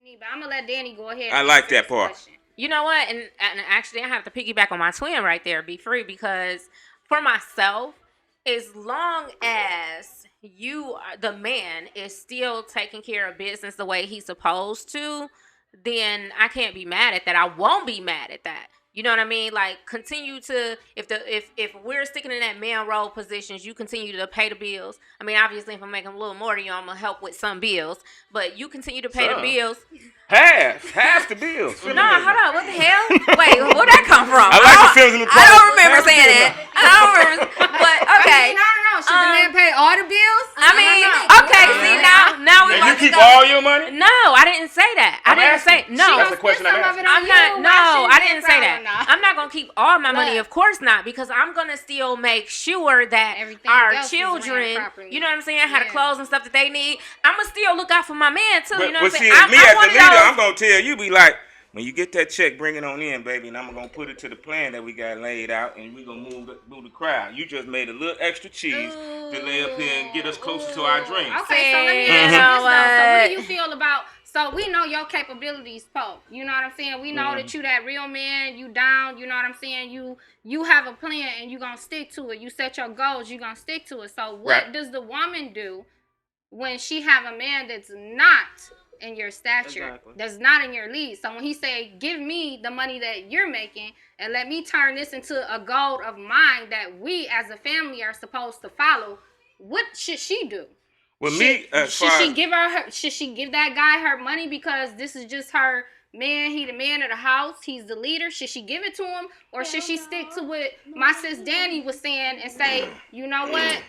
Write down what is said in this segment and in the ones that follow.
But I'm gonna let Danny go ahead. I like that part. Question. You know what? And actually, I have to piggyback on my twin right there, Be Free, because for myself, as long as the man, is still taking care of business the way he's supposed to, then I can't be mad at that. I won't be mad at that. You know what I mean? Like, continue to, if we're sticking in that man role positions, you continue to pay the bills. I mean, obviously, if I'm making a little more than you, I'm gonna help with some bills, but you continue to pay the bills. Half the bills. No, hold on. What the hell? Wait, where'd that come from? I like the feelings in the I don't remember saying that. I don't remember. But okay. I don't know. Should the man pay all the bills? I mean, okay. See now we. And you keep all your money? No, I didn't say that. I didn't say no. That's the question I'm asking. I'm not. No, I didn't say that. I'm not gonna keep all my money. Of course not, because I'm gonna still make sure that our children, you know what I'm saying, have the clothes and stuff that they need. I'm gonna still look out for my man too. You know what I'm saying? Me as the leader, I'm gonna tell you, be like, when you get that check, bring it on in, baby, and I'm gonna put it to the plan that we got laid out, and we gonna move the crowd. You just made a little extra cheese to lay up here and get us closer to our dreams. Okay, so let me ask you this though. So what do you feel about? So we know your capabilities, Pope. You know what I'm saying? We know that you that real man. You down. You know what I'm saying? You have a plan and you gonna stick to it. You set your goals. You gonna stick to it. So what does the woman do when she have a man that's not in your stature, that's not in your league? So when he say, give me the money that you're making and let me turn this into a goal of mine that we as a family are supposed to follow, what should she do? Should she give that guy her money because this is just her man, he the man of the house, he's the leader? Should she give it to him, or should she stick to what my sis Danny was saying and say, you know what?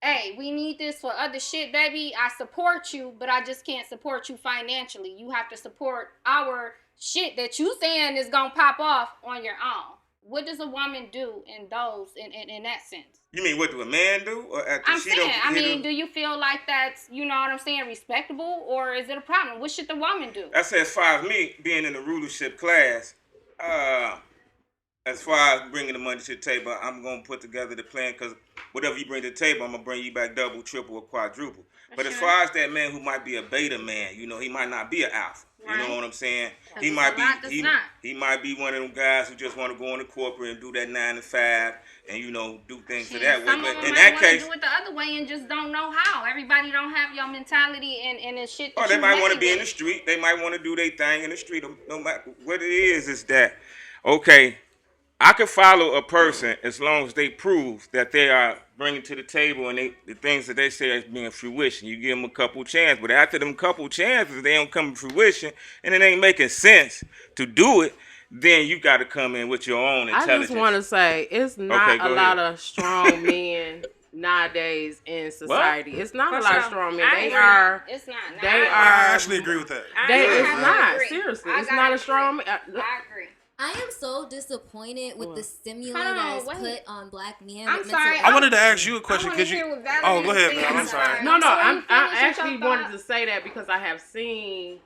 Hey, we need this for other shit, baby. I support you, but I just can't support you financially. You have to support our shit that you saying is gonna pop off on your own. What does a woman do in that sense? You mean what do a man do? Or do you feel like that's, you know what I'm saying, respectable, or is it a problem? What should the woman do? I say, as far as me being in the rulership class, as far as bringing the money to the table, I'm going to put together the plan, because whatever you bring to the table, I'm going to bring you back double, triple, or quadruple. But as far as that man who might be a beta man, you know, he might not be an alpha. You know what I'm saying? He might be one of them guys who just want to go into corporate and do that 9 to 5 and, you know, do things for that way. But in that case, do it the other way and just don't know how. Everybody don't have your mentality and the shit. Or they might want to be in the street. They might want to do their thing in the street. No matter what it is that, okay, I can follow a person as long as they prove that they are bringing to the table and the things that they say is being fruition. You give them a couple chances, but after them couple chances, they don't come to fruition and it ain't making sense to do it, then you got to come in with your own intelligence. I just want to say, it's not a lot of strong men nowadays in society. What? It's not a lot of strong men. It's not. I actually agree with that. It's not. Seriously. It's not a strong man. I agree. I am so disappointed with the stimuli that is put on black men. I'm sorry. I wanted to ask you a question because you. Oh, go ahead, man. I'm sorry. No. I actually wanted to say that because I have seen.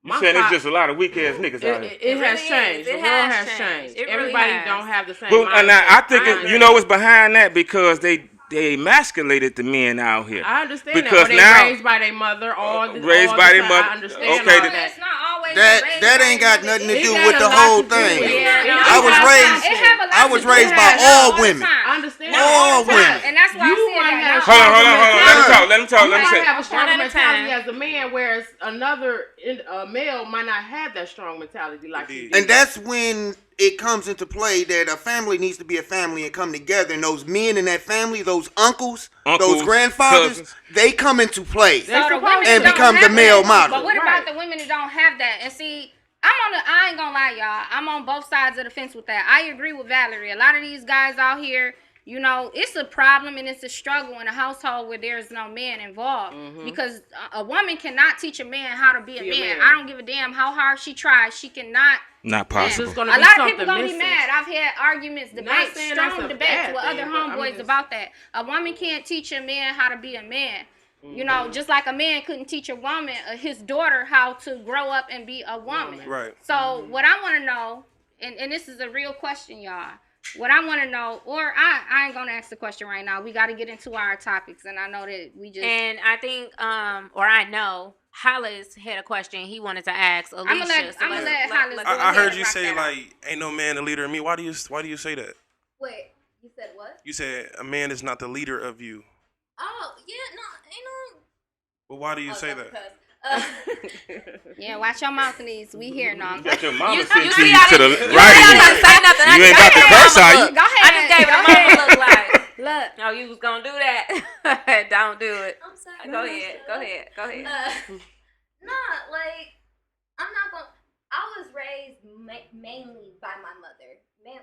You saying it's just a lot of weak ass niggas out here. It has changed. The world has changed. Everybody don't have the same. And I think you know what's behind that, because they emasculated the men out here. I understand because that. Or they raised by their mother. Raised by their mother. I understand okay, that. It's not always that ain't got nothing to do with the whole thing. I was raised by all women. I understand. All women. And that's why I said Hold on. Let me talk. You might have a strong mentality as a man, whereas another male might not have that strong mentality like you. And that's when it comes into play that a family needs to be a family and come together, and those men in that family, those uncles, those grandfathers, cousins, they come into play and become the male model. But what about the women that don't have that? And see, I ain't gonna lie, y'all, I'm on both sides of the fence with that. I agree with Valerie. A lot of these guys out here, you know, it's a problem and it's a struggle in a household where there's no man involved. Because a woman cannot teach a man how to be a man. I don't give a damn how hard she tries. She cannot. Not possible. A lot of people gonna be mad. I've had arguments, debates, strong debates with other homeboys about that. A woman can't teach a man how to be a man. You know, just like a man couldn't teach a woman, his daughter, how to grow up and be a woman. Right. So what I want to know, and this is a real question, y'all. What I want to know, or I ain't gonna ask the question right now. We got to get into our topics, and I know that we just. And I think, or I know, Hollis had a question he wanted to ask Alicia. I'm gonna let Hollis. I heard you say like, "Ain't no man the leader of me." Why do you say that? Wait, you said what? You said a man is not the leader of you. Oh yeah, no, ain't no. Well, why do you say that? Yeah, watch your mouth, knees. We here now. You got your mama You sitting see, to I the didn't right. say nothing. You ain't got the curse, are you? Go ahead. I just gave it a look like, Look. no, you was gonna do that. Don't do it. I'm sorry. Go ahead. Nah, like I'm not gonna. I was raised mainly by my mother.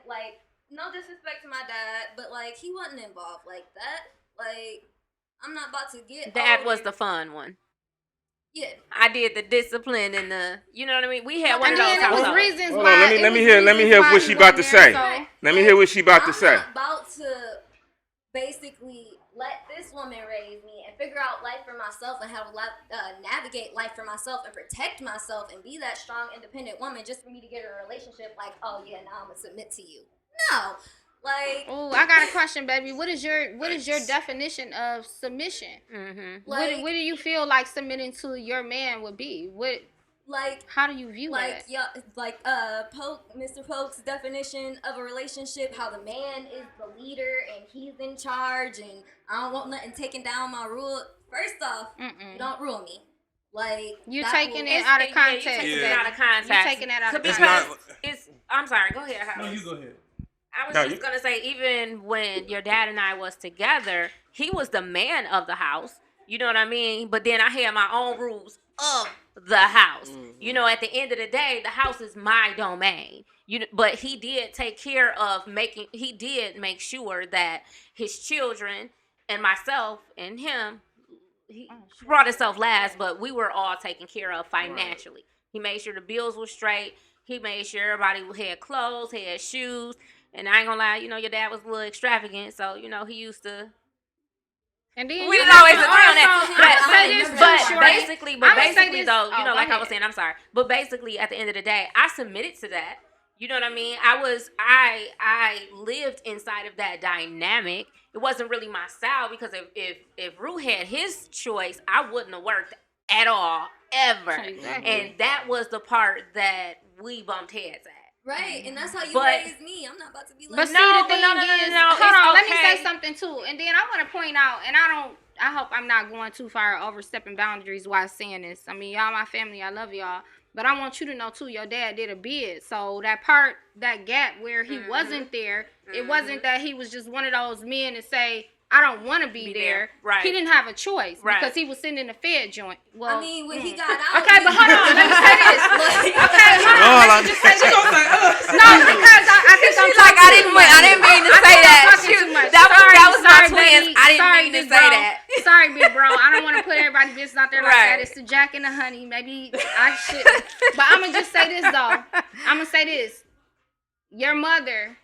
Like, no disrespect to my dad, but like he wasn't involved like that. Like, I'm not about to get. Dad was the fun one. Yeah. I did the discipline and the, you know what I mean? We had one of those It was households. reasons Hold why. on, let me hear what she about to say. Let me hear what she about to say. I'm not about to basically let this woman raise me and figure out life for myself and how to navigate life for myself and protect myself and be that strong, independent woman just for me to get a relationship like, oh yeah, now I'm gonna submit to you. No. Like, oh, I got a question, baby. What is your definition of submission? Mm-hmm. like, What do you feel like submitting to your man would be? How do you view that? Yeah, like Mr. Polk's definition of a relationship, how the man is the leader and he's in charge and I don't want nothing taking down my rule. First off, you don't rule me. Like, you taking it out of context. You taking it out of context. You taking that out of because context. I'm sorry. Go ahead, Howard. No, you go ahead. I was just going to say, even when your dad and I was together, he was the man of the house. You know what I mean? But then I had my own rules of the house. Mm-hmm. You know, at the end of the day, the house is my domain. But he did take care of he did make sure that his children and myself and him, he brought himself last, but we were all taken care of financially. Right. He made sure the bills were straight. He made sure everybody had clothes, had shoes. And I ain't gonna lie, you know, your dad was a little extravagant, so, you know, he used to. And then we didn't always agree on that. But basically, though, you know, like I was saying, I'm sorry. But basically, at the end of the day, I submitted to that. You know what I mean? I lived inside of that dynamic. It wasn't really my style because if Rue had his choice, I wouldn't have worked at all, ever. Exactly. And that was the part that we bumped heads at. Right, and that's how you raised me. I'm not about to be like. But see, the thing is, hold on, let me say something too, and then I want to point out, and I hope I'm not going too far overstepping boundaries while saying this. I mean, y'all my family, I love y'all, but I want you to know too, your dad did a bid, so that gap where he wasn't there, it wasn't that he was just one of those men to say, I don't want to be there. Right. He didn't have a choice because he was sitting in the Fed joint. Well, I mean, when he got out. Okay, but hold on. Let me say this. Okay, hold on. Let me just say this. No, because I think I'm like, I didn't mean to say that. That was my twins. I didn't mean to say that. Sorry, big bro. I don't want to put everybody's business out there like that. It's the Jack and the Honey. Maybe I shouldn't. But I'm going to just say this, though. I'm going to say this. Your mother...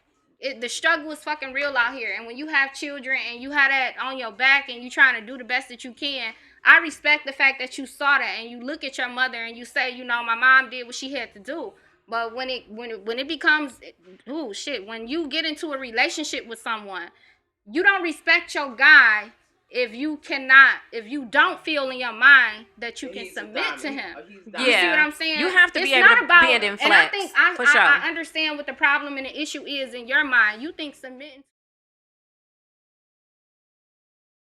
the struggle is fucking real out here. And when you have children and you have that on your back and you trying to do the best that you can, I respect the fact that you saw that and you look at your mother and you say, you know, my mom did what she had to do. But when it becomes, when you get into a relationship with someone, you don't respect your guy if you don't feel in your mind that you can submit to him. You see what I'm saying? You have to be able to bend and flex. And I think I understand what the problem and the issue is in your mind. You think submitting